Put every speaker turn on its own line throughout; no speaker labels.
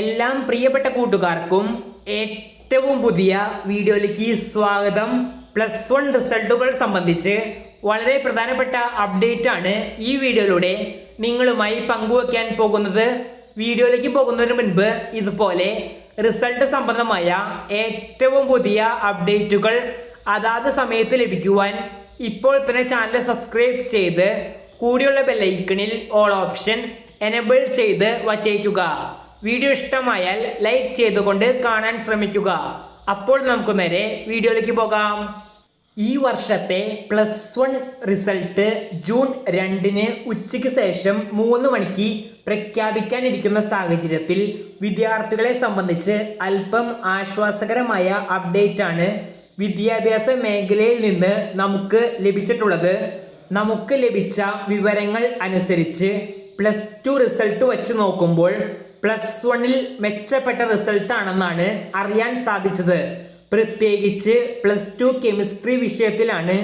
എല്ലാം പ്രിയപ്പെട്ട കൂട്ടുകാർക്കും ഏറ്റവും പുതിയ വീഡിയോയിലേക്ക് സ്വാഗതം. +1 റിസൾട്ടുകൾ സംബന്ധിച്ച് വളരെ പ്രധാനപ്പെട്ട അപ്ഡേറ്റ് ആണ് ഈ വീഡിയോയിലൂടെ നിങ്ങളുമായി പങ്കുവയ്ക്കാൻ പോകുന്നത്. വീഡിയോയിലേക്ക് പോകുന്നതിന് മുൻപ് ഇതുപോലെ റിസൾട്ട് സംബന്ധമായ ഏറ്റവും പുതിയ അപ്ഡേറ്റുകൾ അതാത് സമയത്ത് ലഭിക്കുവാൻ ഇപ്പോൾ തന്നെ ചാനൽ സബ്സ്ക്രൈബ് ചെയ്ത് കൂടിയുള്ള ബെല്ലൈക്കണിൽ ഓൾ ഓപ്ഷൻ എനേബിൾ ചെയ്ത് വച്ചേക്കുക. വീഡിയോ ഇഷ്ടമായാൽ ലൈക്ക് ചെയ്തുകൊണ്ട് കാണാൻ ശ്രമിക്കുക. അപ്പോൾ നമുക്ക് നേരെ വീഡിയോയിലേക്ക് പോകാം. ഈ വർഷത്തെ +1 റിസൾട്ട് ജൂൺ 2 ഉച്ചയ്ക്ക് ശേഷം 3 മണിക്ക് പ്രഖ്യാപിക്കാനിരിക്കുന്ന സാഹചര്യത്തിൽ വിദ്യാർത്ഥികളെ സംബന്ധിച്ച് അല്പം ആശ്വാസകരമായ അപ്ഡേറ്റ് ആണ് വിദ്യാഭ്യാസ മേഖലയിൽ നിന്ന് നമുക്ക് ലഭിച്ചിട്ടുള്ളത്. നമുക്ക് ലഭിച്ച വിവരങ്ങൾ അനുസരിച്ച് +2 റിസൾട്ട് വച്ച് നോക്കുമ്പോൾ +1 മെച്ചപ്പെട്ട റിസൾട്ട് ആണെന്നാണ് അറിയാൻ സാധിച്ചത്. പ്രത്യേകിച്ച് +2 കെമിസ്ട്രി വിഷയത്തിലാണ്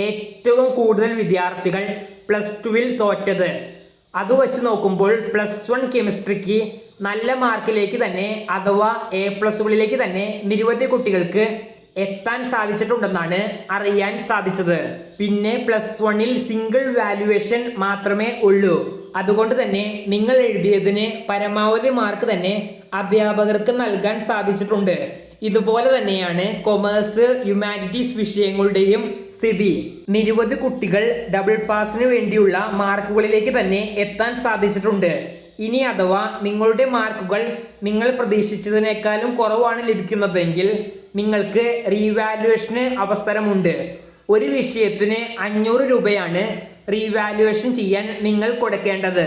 ഏറ്റവും കൂടുതൽ വിദ്യാർത്ഥികൾ +2 തോറ്റത്. അത് വച്ച് നോക്കുമ്പോൾ +1 കെമിസ്ട്രിക്ക് നല്ല മാർക്കിലേക്ക് തന്നെ അഥവാ A+കളിലേക്ക് തന്നെ നിരവധി കുട്ടികൾക്ക് എത്താൻ സാധിച്ചിട്ടുണ്ടെന്നാണ് അറിയാൻ സാധിച്ചത്. പിന്നെ +1 സിംഗിൾ വാല്യുവേഷൻ മാത്രമേ ഉള്ളൂ. അതുകൊണ്ട് തന്നെ നിങ്ങൾ എഴുതിയതിന് പരമാവധി മാർക്ക് തന്നെ അധ്യാപകർക്ക് നൽകാൻ സാധിച്ചിട്ടുണ്ട്. ഇതുപോലെ തന്നെയാണ് കൊമേഴ്സ്, ഹ്യൂമാനിറ്റീസ് വിഷയങ്ങളുടെയും സ്ഥിതി. നിരവധി കുട്ടികൾ ഡബിൾ പാസിന് വേണ്ടിയുള്ള മാർക്കുകളിലേക്ക് തന്നെ എത്താൻ സാധിച്ചിട്ടുണ്ട്. ഇനി അഥവാ നിങ്ങളുടെ മാർക്കുകൾ നിങ്ങൾ പ്രതീക്ഷിച്ചതിനേക്കാളും കുറവാണ് ലഭിക്കുന്നതെങ്കിൽ നിങ്ങൾക്ക് റീവാലുവേഷന് അവസരമുണ്ട്. ഒരു വിഷയത്തിന് 500 രൂപയാണ് റീവാലുവേഷൻ ചെയ്യാൻ നിങ്ങൾ കൊടുക്കേണ്ടത്.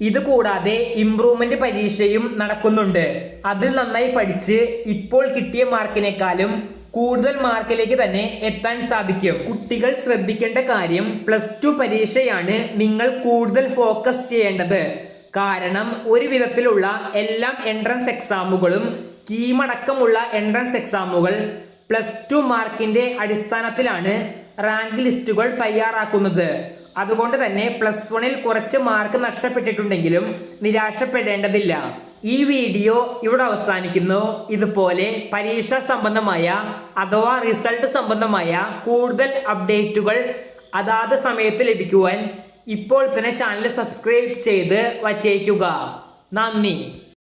ഇത് കൂടാതെ ഇംപ്രൂവ്മെന്റ് പരീക്ഷയും നടക്കുന്നുണ്ട്. അതിൽ നന്നായി പഠിച്ച് ഇപ്പോൾ കിട്ടിയ മാർക്കിനേക്കാളും കൂടുതൽ മാർക്കിലേക്ക് തന്നെ എത്താൻ സാധിക്കും. കുട്ടികൾ ശ്രദ്ധിക്കേണ്ട കാര്യം +2 പരീക്ഷയാണ് നിങ്ങൾ കൂടുതൽ ഫോക്കസ് ചെയ്യേണ്ടത്. കാരണം ഒരു വിധത്തിലുള്ള എല്ലാ എൻട്രൻസ് എക്സാമുകളും കീമടക്കമുള്ള എൻട്രൻസ് എക്സാമുകൾ +2 മാർക്കിന്റെ അടിസ്ഥാനത്തിലാണ് റാങ്ക് ലിസ്റ്റുകൾ തയ്യാറാക്കുന്നത്. അതുകൊണ്ട് തന്നെ +1 കുറച്ച് മാർക്ക് നഷ്ടപ്പെട്ടിട്ടുണ്ടെങ്കിലും നിരാശപ്പെടേണ്ടതില്ല. ഈ വീഡിയോ ഇവിടെ അവസാനിക്കുന്നു. ഇതുപോലെ പരീക്ഷാ സംബന്ധമായ അഥവാ റിസൾട്ട് സംബന്ധമായ കൂടുതൽ അപ്ഡേറ്റുകൾ അതാത് സമയത്ത് ലഭിക്കുവാൻ ഇപ്പോൾ തന്നെ ചാനൽ സബ്സ്ക്രൈബ് ചെയ്ത് വച്ചേക്കുക. നന്ദി.